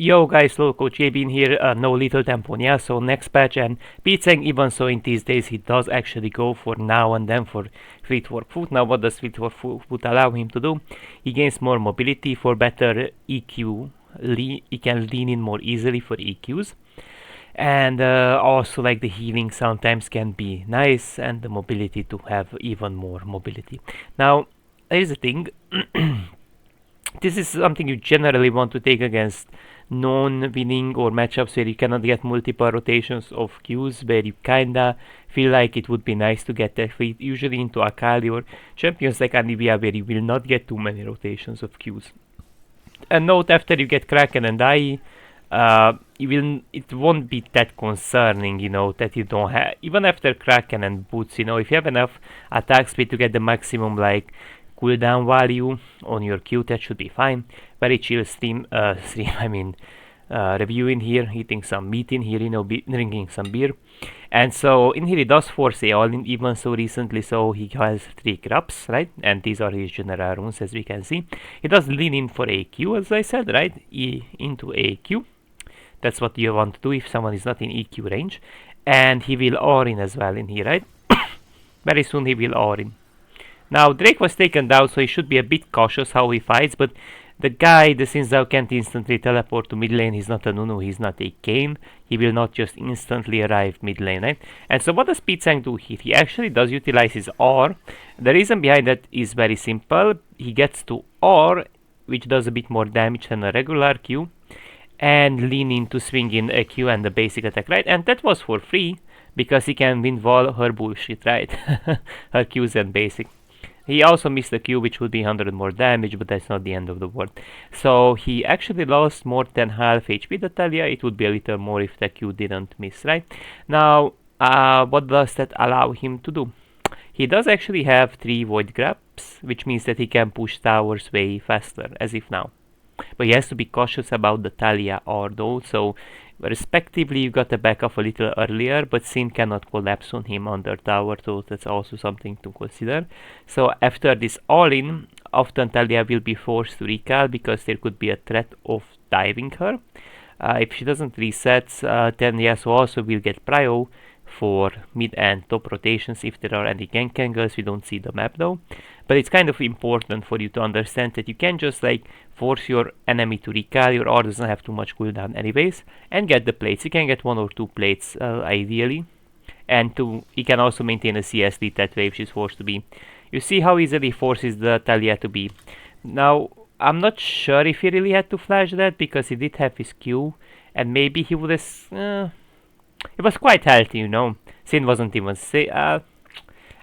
Yo guys, Local JB here, no little tempo Yasuo next patch, and ZZANG, even so in these days, he does actually go for now and then for Footwork. Now what does Footwork allow him to do? He gains more mobility for better EQ, he can lean in more easily for EQs, and also like the healing sometimes can be nice, and the mobility to have even more mobility. Now, here's the thing. This is something you generally want to take against non-winning or matchups where you cannot get multiple rotations of Qs, where you kinda feel like it would be nice to get that fleet, usually into Akali or champions like Anivia, where you will not get too many rotations of Qs. And note, after you get Kraken and Ai, it won't be that concerning, you know, that you don't have, even after Kraken and Boots, you know, if you have enough attack speed to get the maximum like cooldown value on your Q, that should be fine. Very chill stream, reviewing here, eating some meat in here, you know, drinking some beer. And so in here he does force a all-in even so recently, so he has 3 grabs, right? And these are his general runes, as we can see. He does lean in for AQ, as I said, right? E into AQ. That's what you want to do if someone is not in EQ range. And he will R in as well in here, right? Very soon he will R in. Now Drake was taken down, so he should be a bit cautious how he fights, but the guy, the ZZANG can't instantly teleport to mid lane. He's not a Nunu, he's not a Kayn. He will not just instantly arrive mid lane, right? And so what does ZZANG do here? He actually does utilize his R. The reason behind that is very simple. He gets to R, which does a bit more damage than a regular Q, and lean in to swing in a Q and the basic attack, right? And that was for free, because he can win all her bullshit, right? Her Qs and basic. He also missed the Q, which would be 100 more damage, but that's not the end of the world. So he actually lost more than half HP to Talia. It would be a little more if the Q didn't miss, right? Now, what does that allow him to do? He does actually have 3 void grabs, which means that he can push towers way faster, as if now. But he has to be cautious about the Talia R though, so respectively you got the backup a little earlier, but Sin cannot collapse on him under tower, so that's also something to consider. So after this all-in, often Talia will be forced to recall because there could be a threat of diving her. If she doesn't reset, then Yasuo also will get prio for mid and top rotations if there are any gank angles. We don't see the map though, but it's kind of important for you to understand that you can't just like force your enemy to recall. Your R doesn't have too much cooldown anyways, and get the plates. You can get 1 or 2 plates ideally, and he can also maintain a CS lead that way if she's forced to be. You see how easily he forces the Talia to be. Now I'm not sure if he really had to flash that, because he did have his Q, and maybe he would have it was quite healthy, you know. Sin wasn't even I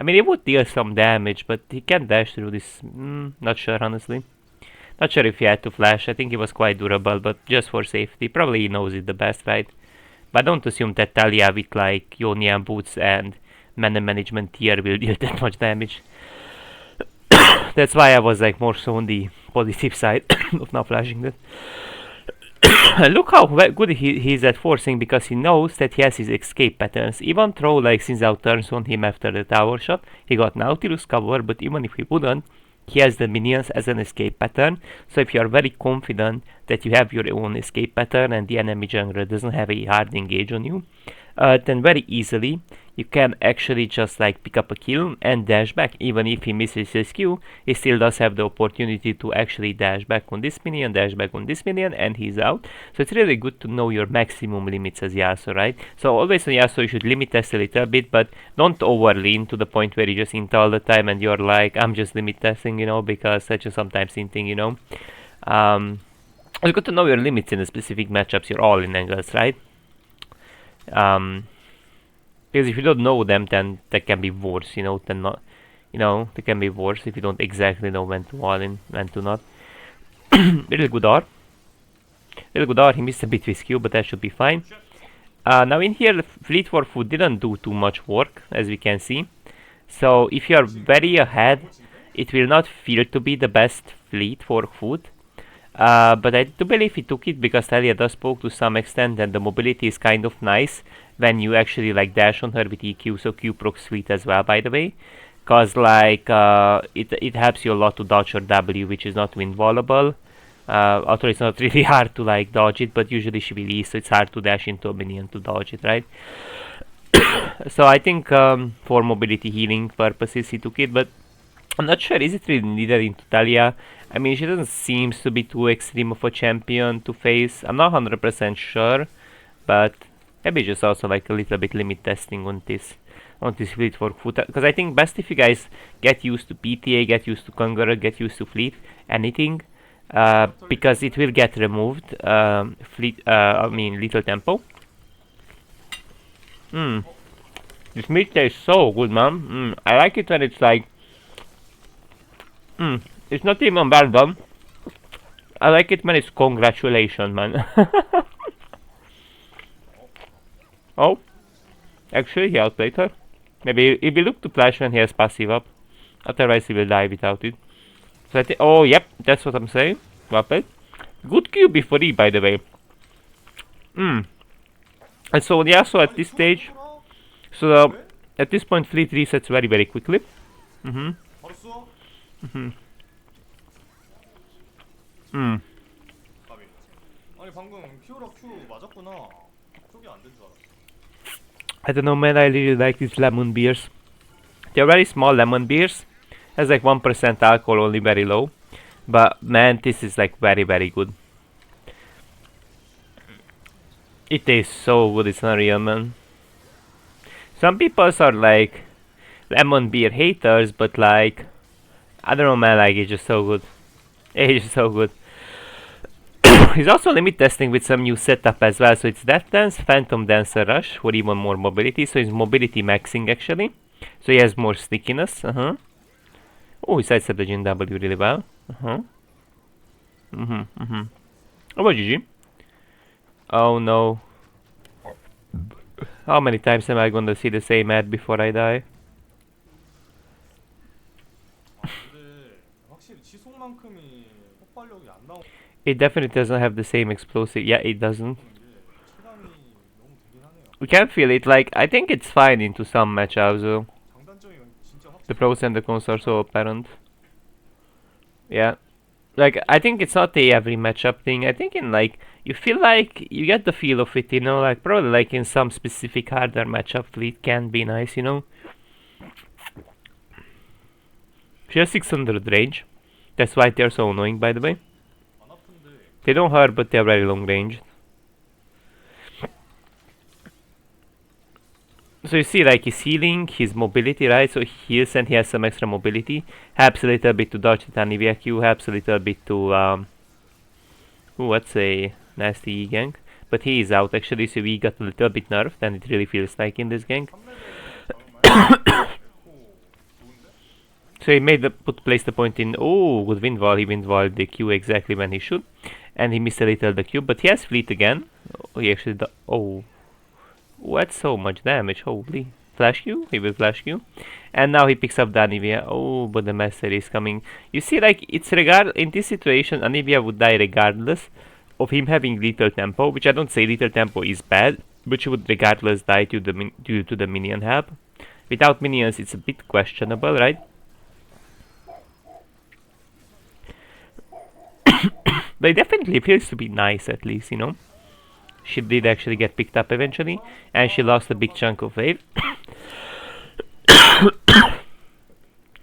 mean, it would deal some damage, but he can dash through this. Not sure, honestly. Not sure if he had to flash. I think he was quite durable, but just for safety. Probably he knows it the best, right? But don't assume that Talia with like Yonian boots and mana management tier will deal that much damage. That's why I was like more so on the positive side of not flashing that. Look how good he's at forcing, because he knows that he has his escape patterns. Even though like ZZANG turns on him after the tower shot, he got Nautilus cover, but even if he wouldn't, he has the minions as an escape pattern. So if you are very confident that you have your own escape pattern and the enemy jungler doesn't have a hard engage on you, then very easily you can actually just like pick up a kill and dash back. Even if he misses his Q, he still does have the opportunity to actually dash back on this minion, dash back on this minion, and he's out. So it's really good to know your maximum limits as Yasuo, right? So always on Yasuo you should limit test a little bit, but don't over lean to the point where you just int all the time and you're like, I'm just limit testing, you know, because that's just sometimes inting, you know. It's good to know your limits in the specific matchups, your all-in angles, right? Because if you don't know them, then that can be worse, you know, than not, you know, they can be worse if you don't exactly know when to all in, when to not. Really good R. Really good R. He missed a bit with Q, but that should be fine. Now in here, Footwork didn't do too much work, as we can see. So if you are very ahead, it will not feel to be the best fleet for food. But I do believe he took it because Talia does poke to some extent, and the mobility is kind of nice when you actually like dash on her with EQ, so Q procs sweet as well, by the way. Cause like it helps you a lot to dodge your W, which is not invulnerable. Although it's not really hard to like dodge it, but usually she will E, so it's hard to dash into a minion to dodge it, right? So I think for mobility healing purposes he took it, but I'm not sure, is it really needed into Talia? I mean, she doesn't seem to be too extreme of a champion to face. I'm not 100% sure, but maybe just also like a little bit limit testing on this fleet for foot, because I think best if you guys get used to PTA, get used to Conqueror, get used to fleet, anything, because it will get removed. I mean little tempo. This meat tastes so good, man. I like it when it's like, it's not even well done. I like it when it's congratulations, man. Oh, actually he outplayed her. Maybe if we look to flash when he has passive up, otherwise he will die without it. So I think, oh yep, that's what I'm saying. Well played. Good Q before E, by the way. And so Yasuo at this stage, so at this point fleet resets very very quickly. I don't know, man, I really like these lemon beers. They're very small lemon beers. Has like 1% alcohol, only very low. But man, this is like very very good. It tastes so good, it's unreal, man. Some people are like lemon beer haters, but like, I don't know, man, like it's just so good. It's just so good. He's also limit testing with some new setup as well, so it's Death Dance, Phantom Dancer Rush for even more mobility, so he's mobility maxing actually. So he has more sneakiness, Oh, he sidestepped the Jin W really well. How about GG? Oh no. How many times am I gonna see the same ad before I die? It definitely doesn't have the same explosive. Yeah, it doesn't. We can feel it. Like, I think it's fine into some matchups though. The pros and the cons are so apparent. Yeah. Like, I think it's not a every matchup thing. I think in like, you feel like you get the feel of it, you know, like probably like in some specific harder matchup fleet can be nice, you know. She has 600 range. That's why they're so annoying, by the way. They don't hurt, but they're very long range. So you see, like, his healing, his mobility, right? So he heals and he has some extra mobility. Helps a little bit to dodge the Anivia Q, helps a little bit to, ooh, that's a nasty E gank. But he is out actually, so we got a little bit nerfed, and it really feels like in this gank. So he made place the point in, oh, good wind wall, he wind walled the Q exactly when he should. And he missed a little the Q, but he has fleet again. Oh, he actually, oh, that's so much damage, holy. Flash Q, he will flash Q. And now he picks up the Anivia. Oh, but the master is coming. You see, like, it's in this situation, Anivia would die regardless of him having lethal tempo, which I don't say lethal tempo is bad, but she would regardless die due to the minion help. Without minions, it's a bit questionable, right? But it definitely feels to be nice, at least, you know. She did actually get picked up eventually, and she lost a big chunk of wave.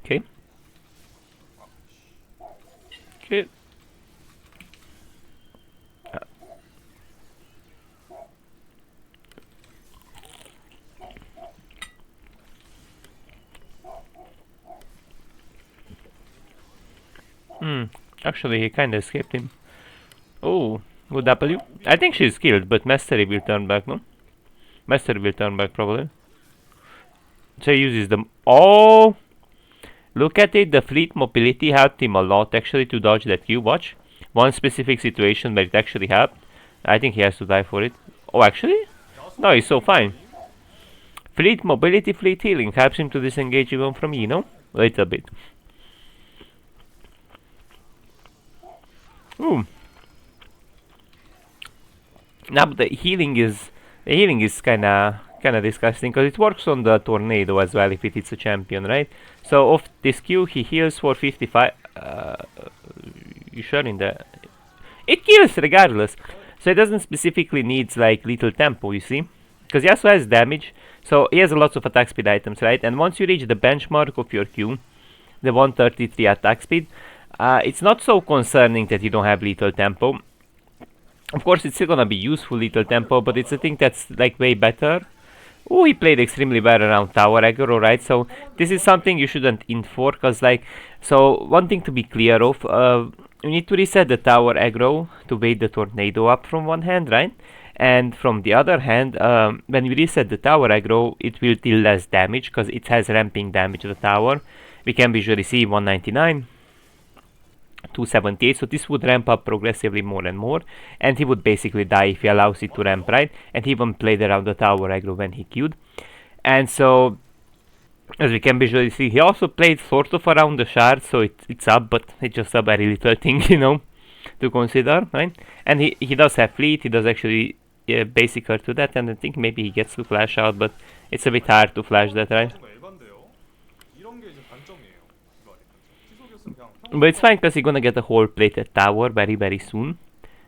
Okay. Okay. Actually, he kinda escaped him. Oh, good W. I think she's killed, but Mastery will turn back, no? Mastery will turn back, probably. So he uses them. Oh! Look at it, the fleet mobility helped him a lot, actually, to dodge that Q. Watch. One specific situation where it actually helped. I think he has to die for it. Oh, actually? No, he's so fine. Fleet mobility, fleet healing helps him to disengage even from E, no? A little bit. Ooh. Now the healing is kinda disgusting, because it works on the tornado as well if it hits a champion, right? So off this Q he heals for 55. You sure in the? kills regardless. So it doesn't specifically need like little tempo, you see? Because Yasuo has damage, so he has a lot of attack speed items, right? And once you reach the benchmark of your Q, the 133 attack speed, it's not so concerning that you don't have lethal tempo. Of course, it's still gonna be useful lethal tempo, but it's a thing that's like way better. Oh, he played extremely well around tower aggro, right? So this is something you shouldn't int for, cause like, so one thing to be clear of, you need to reset the tower aggro to wait the tornado up from one hand, right? And from the other hand, when you reset the tower aggro, it will deal less damage, cause it has ramping damage to the tower. We can visually see 199. 278, so this would ramp up progressively more and more, and he would basically die if he allows it to ramp, right? And he even played around the tower aggro when he queued. And so, as we can visually see, he also played sort of around the shard, so it's up, but it's just a very little thing, you know, to consider, right? And he does have fleet, he does actually basic her to that, and I think maybe he gets to flash out, but it's a bit hard to flash that, right? But it's fine because he's gonna get a whole plated tower very soon.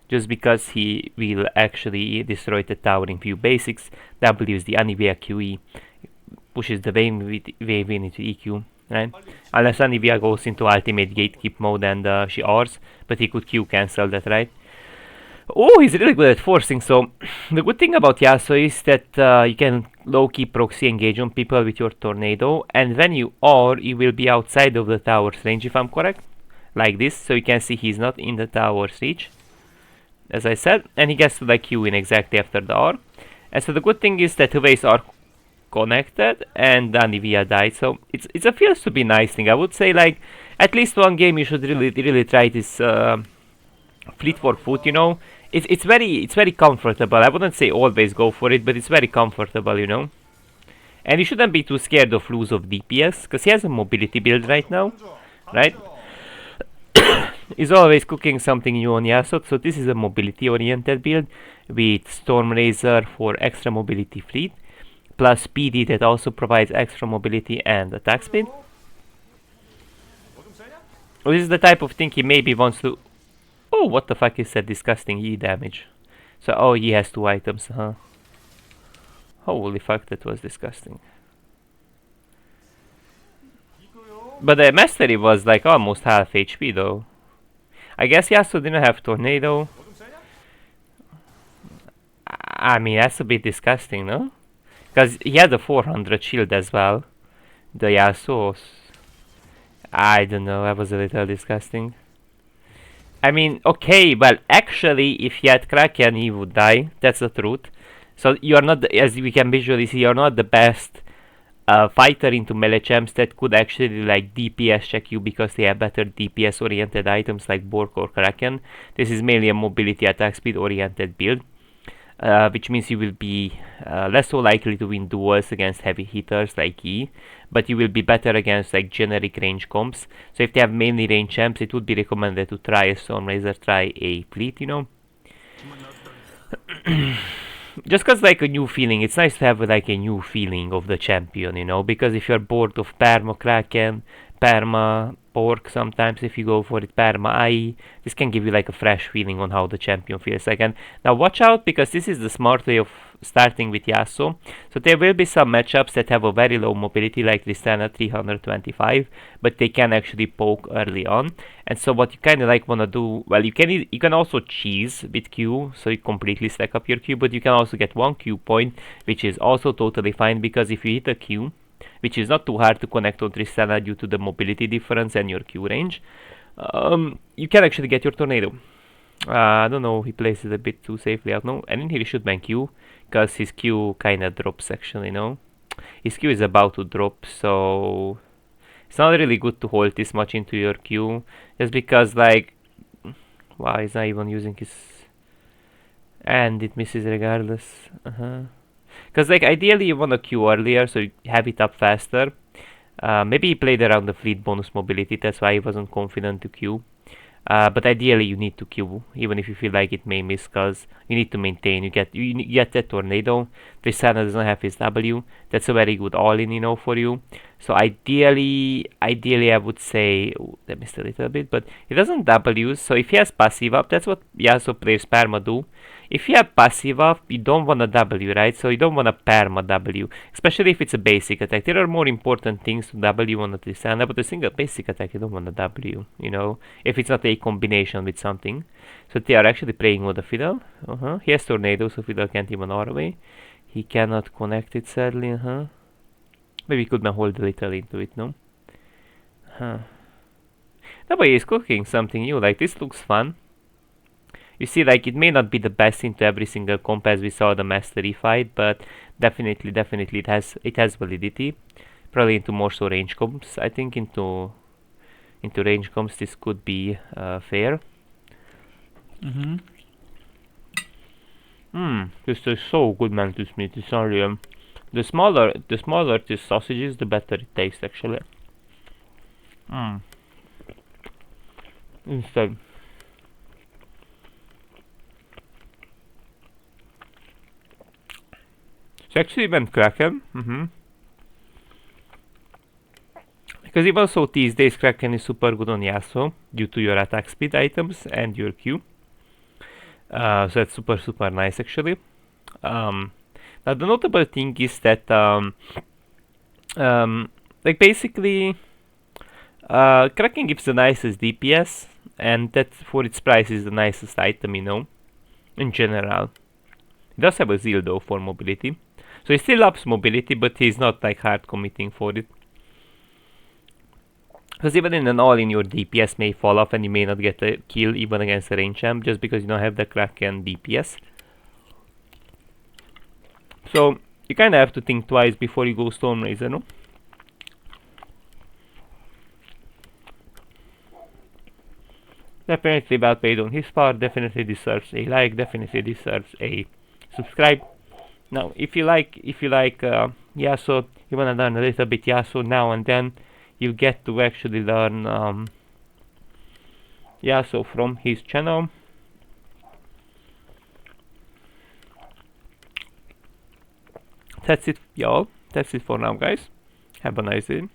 Just because he will actually destroy the tower in few basics. W is the Anivia QE. Pushes the wave into EQ, right? Unless Anivia goes into ultimate gatekeep mode and she Rs. But he could Q cancel that, right? Oh, he's really good at forcing, so the good thing about Yasuo is that you can low-key proxy engage on people with your tornado, and when you are, you will be outside of the tower's range, if I'm correct, like this, so you can see he's not in the tower's reach, as I said, and he gets to like Q in exactly after the R. And so the good thing is that the ways are connected, and Anivia died, so it feels to be nice thing. I would say like, at least one game you should really try this Footwork foot, you know. It's very comfortable. I wouldn't say always go for it, but it's very comfortable, you know. And you shouldn't be too scared of lose of DPS, because he has a mobility build right now, right? He's always cooking something new on Yasuo, so this is a mobility oriented build with Stormrazor for extra mobility fleet, plus PD that also provides extra mobility and attack speed. Well, this is the type of thing he maybe wants to... Oh, what the fuck is that disgusting E damage? So, oh, he has 2 items, huh? Holy fuck, that was disgusting. But the mastery was like almost half HP though. I guess Yasuo didn't have tornado. I mean, that's a bit disgusting, no? Because he had a 400 shield as well. The Yasuo. I don't know, that was a little disgusting. I mean, okay, well, actually, if he had Kraken, he would die. That's the truth. So you are not, as we can visually see, you are not the best fighter into melee champs that could actually like DPS check you because they have better DPS oriented items like Bork or Kraken. This is mainly a mobility attack speed oriented build, which means you will be less so likely to win duels against heavy hitters like E, but you will be better against like generic range comps. So if they have mainly range champs, it would be recommended to try a Stormrazor, try a fleet, you know. Just cause like a new feeling, it's nice to have like a new feeling of the champion, you know, because if you're bored of Perma Kraken, Perma Pork, sometimes if you go for it, Perma AI, this can give you like a fresh feeling on how the champion feels like. And now watch out, because this is the smart way of starting with Yasuo. So there will be some matchups that have a very low mobility, like Tristana 325, but they can actually poke early on. And so what you kind of like want to do, well, you can also cheese with Q, so you completely stack up your Q, but you can also get 1 Q point, which is also totally fine, because if you hit a Q, which is not too hard to connect on Tristana due to the mobility difference and your Q range, you can actually get your tornado. I don't know, he plays it a bit too safely out now, and in here he should ban Q, because his Q kinda drops actually, you know. His Q is about to drop, so it's not really good to hold this much into your Q, just because like, wow, he's not even using his... and it misses regardless. Because like ideally you want to Q earlier, so you have it up faster. Maybe he played around the fleet bonus mobility, that's why he wasn't confident to Q. But ideally you need to Q, even if you feel like it may miss, cause you need to maintain. You get that tornado. Tristana doesn't have his W. That's a very good all-in, for you. So ideally I would say, let me still a little bit, but he doesn't W. So if he has passive up, that's what Yasuo players perma do. If you have passive up, you don't want a W, right? So you don't want a perma W, especially if it's a basic attack. There are more important things to W on a Tristana, but a single basic attack, you don't want a W, if it's not a combination with something. So they are actually playing with the Fiddle. He has Tornado, so Fiddle can't even R away. He cannot connect it, sadly. Maybe he could not hold a little into it, no? Nobody is cooking something new, like this looks fun. You see, like, it may not be the best into every single comp as we saw the Mastery fight, but definitely it has validity. Probably into more so range comps. I think into range comps this could be fair. This is so good, man. This meat is unreal. The smaller the sausages, the better it tastes, actually. Instead. So actually went Kraken. Because even so these days Kraken is super good on Yasuo due to your attack speed items and your Q. So that's super nice, actually. Now the notable thing is that like basically Kraken gives the nicest DPS, and that for its price is the nicest item, in general. He does have a zeal though for mobility, so he still loves mobility, but he's not like hard committing for it. Because even in an all-in, your DPS may fall off and you may not get a kill even against a range champ just because you don't have the Kraken DPS. So you kind of have to think twice before you go Stormraiser, no? Definitely well paid on his part, definitely deserves a like, definitely deserves a subscribe. Now, if you like Yasuo, you wanna learn a little bit Yasuo now and then, you get to actually learn Yasuo from his channel. That's it, y'all. That's it for now, guys. Have a nice day.